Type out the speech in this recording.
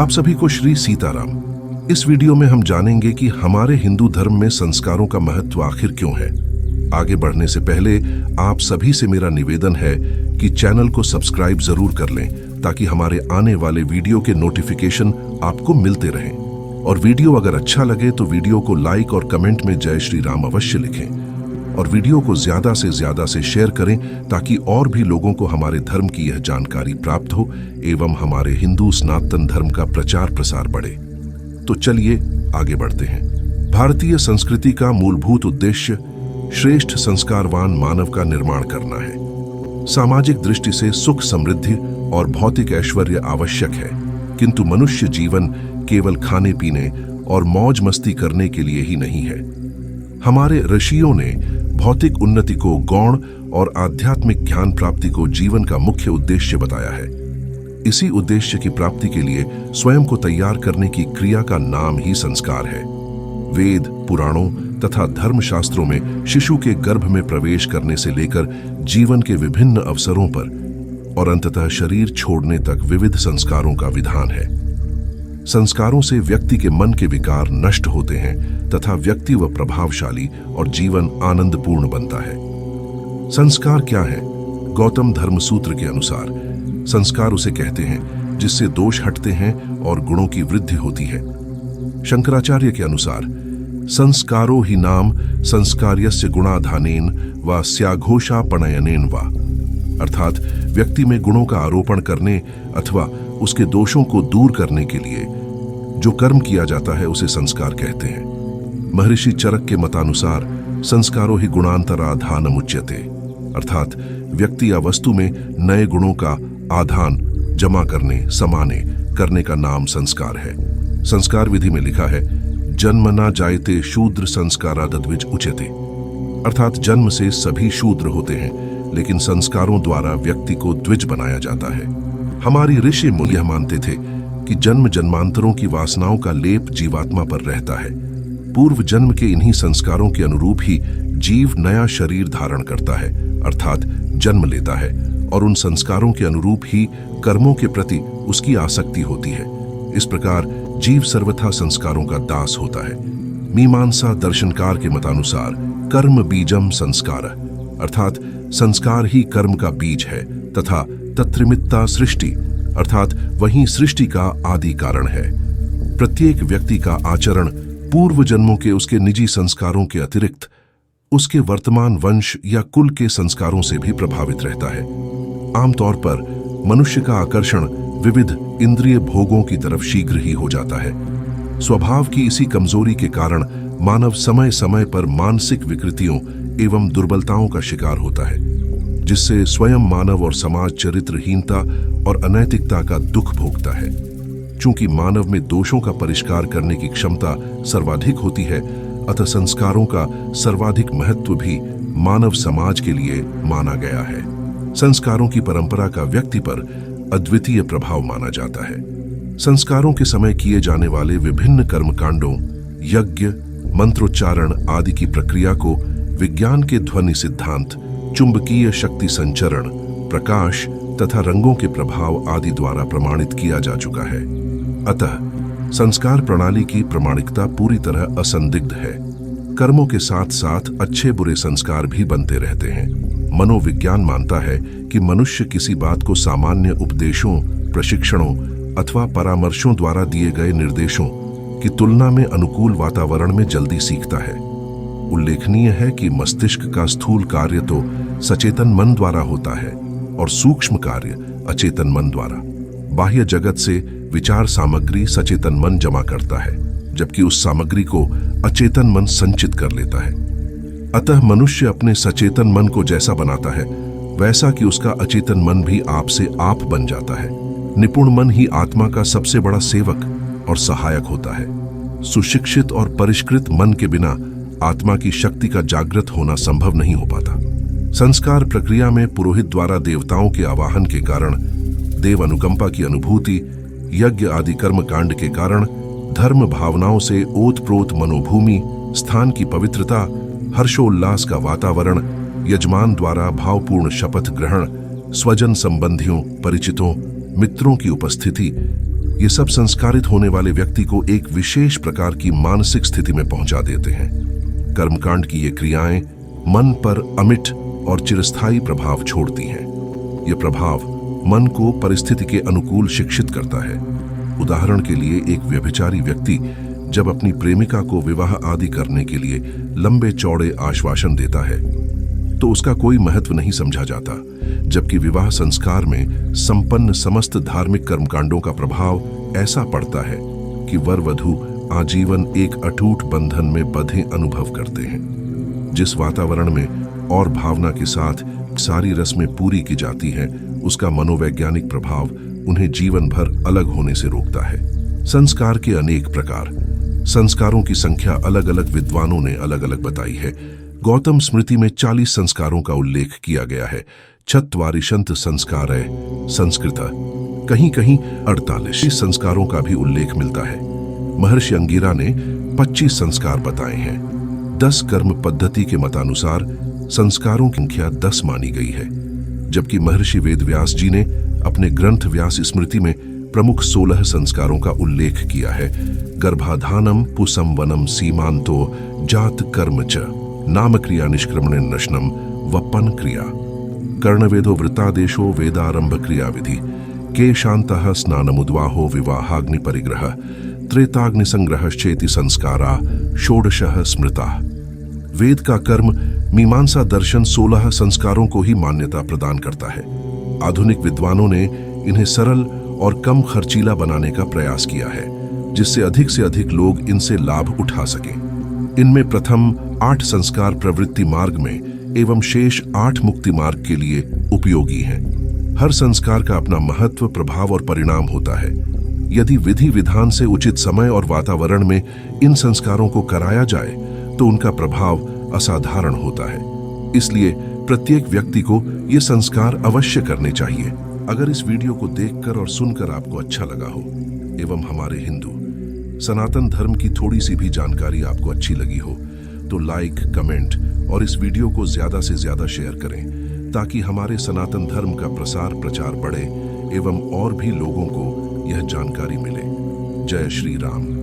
आप सभी को श्री सीताराम। इस वीडियो में हम जानेंगे कि हमारे हिंदू धर्म में संस्कारों का महत्व आखिर क्यों है। आगे बढ़ने से पहले आप सभी से मेरा निवेदन है कि चैनल को सब्सक्राइब जरूर कर लें ताकि हमारे आने वाले वीडियो के नोटिफिकेशन आपको मिलते रहें। और वीडियो अगर अच्छा लगे तो वीडियो को लाइक और कमेंट में जय श्री राम अवश्य लिखें और वीडियो को ज्यादा से शेयर करें ताकि और भी लोगों को हमारे धर्म की यह जानकारी प्राप्त हो एवं हमारे हिंदू सनातन धर्म का प्रचार प्रसार बढ़े। तो चलिए आगे बढ़ते हैं। भारतीय संस्कृति का मूलभूत उद्देश्य श्रेष्ठ संस्कारवान मानव का निर्माण करना है। सामाजिक दृष्टि से सुख समृद्धि और भौतिक ऐश्वर्य आवश्यक है, किंतु मनुष्य जीवन केवल खाने पीने और मौज मस्ती करने के लिए ही नहीं है। हमारे ऋषियों ने भौतिक उन्नति को गौण और आध्यात्मिक ज्ञान प्राप्ति को जीवन का मुख्य उद्देश्य बताया है। इसी उद्देश्य की प्राप्ति के लिए स्वयं को तैयार करने की क्रिया का नाम ही संस्कार है। वेद, पुराणों तथा धर्मशास्त्रों में शिशु के गर्भ में प्रवेश करने से लेकर जीवन के विभिन्न अवसरों पर और अंततः शरीर छोड़ने तक विविध संस्कारों का विधान है। संस्कारों से व्यक्ति के मन के विकार नष्ट होते हैं तथा व्यक्ति व प्रभावशाली और जीवन आनंदपूर्ण बनता है। संस्कार क्या है? गौतम धर्म सूत्र के अनुसार संस्कार उसे कहते हैं जिससे दोष हटते हैं और गुणों की वृद्धि होती है। शंकराचार्य के अनुसार संस्कारो ही नाम संस्कार्यस्य गुणाधानेन व स्याघोषापणयनेन वा, अर्थात व्यक्ति में गुणों का आरोपण करने अथवा उसके दोषों को दूर करने के लिए जो कर्म किया जाता है उसे संस्कार कहते हैं। महर्षि चरक के मतानुसार संस्कारो ही गुणांतराधानम उच्यते, अर्थात व्यक्ति या वस्तु में नए गुणों का आधान जमा करने समाने करने का नाम संस्कार है। संस्कार विधि में लिखा है जन्म ना जायते शूद्र संस्कारादद्विज उच्यते, अर्थात जन्म से सभी शूद्र होते हैं लेकिन संस्कारों द्वारा व्यक्ति को द्विज बनाया जाता है। हमारी ऋषि मुनि यह मानते थे कि जन्म जन्मांतरों की वासनाओं का लेप जीवात्मा पर रहता है। पूर्व जन्म के इन्हीं संस्कारों के अनुरूप ही जीव नया शरीर धारण करता है, अर्थात जन्म लेता है, और उन संस्कारों के अनुरूप ही कर्मों के प्रति उसकी आसक्ति होती है। इस प्रकार जीव सर्वथा संस्कारों का दास होता है। मीमांसा दर्शनकार के मतानुसार कर्म बीजम संस्कार, अर्थात संस्कार ही कर्म का बीज है तथा तत्रिमित्ता सृष्टि, अर्थात वही सृष्टि का आदि कारण है। प्रत्येक व्यक्ति का आचरण पूर्व जन्मों के उसके निजी संस्कारों के अतिरिक्त उसके वर्तमान वंश या कुल के संस्कारों से भी प्रभावित रहता है। आमतौर पर मनुष्य का आकर्षण विविध इंद्रिय भोगों की तरफ शीघ्र ही हो जाता है। स्वभाव की इसी कमजोरी के कारण मानव समय समय पर मानसिक विकृतियों एवं दुर्बलताओं का शिकार होता है, जिससे स्वयं मानव और समाज चरित्रहीनता और अनैतिकता का दुख भोगता है। चूंकि मानव में दोषों का परिष्कार करने की क्षमता सर्वाधिक होती है, अतः संस्कारों का सर्वाधिक महत्व भी मानव समाज के लिए माना गया है। संस्कारों की परंपरा का व्यक्ति पर अद्वितीय प्रभाव माना जाता है। संस्कारों के समय किए जाने वाले विभिन्न कर्मकांडों, यज्ञ, मंत्रोच्चारण आदि की प्रक्रिया को विज्ञान के ध्वनि सिद्धांत, चुंबकीय शक्ति संचरण, प्रकाश तथा रंगों के प्रभाव आदि द्वारा प्रमाणित किया जा चुका है। अतः संस्कार प्रणाली की प्रामाणिकता पूरी तरह असंदिग्ध है। कर्मों के साथ साथ अच्छे बुरे संस्कार भी बनते रहते हैं। मनोविज्ञान मानता है कि मनुष्य किसी बात को सामान्य उपदेशों, प्रशिक्षणों अथवा परामर्शों द्वारा दिए गए निर्देशों की तुलना में अनुकूल वातावरण में जल्दी सीखता है। उल्लेखनीय है कि मस्तिष्क का स्थूल कार्य तो सचेतन मन द्वारा होता है और सूक्ष्म कार्य अचेतन मन द्वारा। बाह्य जगत से विचार सामग्री सचेतन मन जमा करता है, जबकि उस सामग्री को अचेतन मन संचित कर लेता है। अतः मनुष्य अपने सचेतन मन को जैसा बनाता है वैसा कि उसका अचेतन मन भी आप से आप बन जाता है। निपुण मन ही आत्मा का सबसे बड़ा सेवक और सहायक होता है। सुशिक्षित और परिष्कृत मन के बिना आत्मा की शक्ति का जागृत होना संभव नहीं हो पाता। संस्कार प्रक्रिया में पुरोहित द्वारा देवताओं के आवाहन के कारण देव अनुकंपा की अनुभूति, यज्ञ आदि कर्म कांड के कारण धर्म भावनाओं से ओतप्रोत मनोभूमि, स्थान की पवित्रता, हर्षोल्लास का वातावरण, यजमान द्वारा भावपूर्ण शपथ ग्रहण, स्वजन संबंधियों, परिचितों, मित्रों की उपस्थिति, ये सब संस्कारित होने वाले व्यक्ति को एक विशेष प्रकार की मानसिक स्थिति में पहुंचा देते हैं। कर्मकांड की ये क्रियाएं मन पर अमिट और चिरस्थायी प्रभाव छोड़ती हैं। ये प्रभाव मन को परिस्थिति के अनुकूल शिक्षित करता है। उदाहरण के लिए, एक व्यभिचारी व्यक्ति जब अपनी प्रेमिका को विवाह आदि करने के लिए लंबे चौड़े आश्वासन देता है तो उसका कोई महत्व नहीं समझा जाता, जबकि विवाह संस्कार में संपन्न समस्त धार्मिक कर्मकांडों का प्रभाव ऐसा पड़ता है कि वर वधू आजीवन एक अटूट बंधन में बंधे अनुभव करते हैं। जिस वातावरण में और भावना के साथ सारी रस्में पूरी की जाती हैं, उसका मनोवैज्ञानिक प्रभाव उन्हें जीवन भर अलग होने से रोकता है। संस्कार के अनेक प्रकार। संस्कारों की संख्या अलग अलग विद्वानों ने अलग अलग बताई है। गौतम स्मृति में 40 संस्कारों का उल्लेख किया गया है। चत्वारिशंत संस्कारः संस्कृत, कहीं कहीं 48 संस्कारों का भी उल्लेख मिलता है। महर्षि अंगिरा ने 25 संस्कार बताए हैं। 10 कर्म पद्धति के मतानुसार संस्कारों की संख्या 10 मानी गई है, जबकि महर्षि वेदव्यास जी ने अपने ग्रंथ व्यास स्मृति में प्रमुख 16 संस्कारों का उल्लेख किया है। गर्भाधानम पुसंवनम सीमांतो जात कर्म च नाम क्रिया निष्क्रमण नशनम वपन क्रिया कर्णवेदो वृत्तादेशो वेदारंभ क्रिया विधि के शांतः स्नानमुद्वाहो विवाहाग्नि परिग्रह त्रेताग्नि संग्रहश्चेति संस्कारा षोडशः स्मृता। वेद का कर्म मीमांसा दर्शन 16 संस्कारों को ही मान्यता प्रदान करता है। आधुनिक विद्वानों ने इन्हें सरल और कम खर्चीला बनाने का प्रयास किया है, जिससे अधिक से अधिक लोग इनसे लाभ उठा सकें। इनमें प्रथम 8 संस्कार प्रवृत्ति मार्ग में एवं शेष 8 मुक्ति मार्ग के लिए उपयोगी हैं। हर संस्कार का अपना महत्व, प्रभाव और परिणाम होता है। यदि विधि विधान से उचित समय और वातावरण में इन संस्कारों को कराया जाए तो उनका प्रभाव असाधारण होता है। इसलिए प्रत्येक व्यक्ति को ये संस्कार अवश्य करने चाहिए। अगर इस वीडियो को देखकर और सुनकर आपको अच्छा लगा हो एवं हमारे हिंदू सनातन धर्म की थोड़ी सी भी जानकारी आपको अच्छी लगी हो तो लाइक, कमेंट और इस वीडियो को ज्यादा से ज्यादा शेयर करें, ताकि हमारे सनातन धर्म का प्रसार प्रचार बढ़े एवं और भी लोगों को यह जानकारी मिले। जय श्री राम।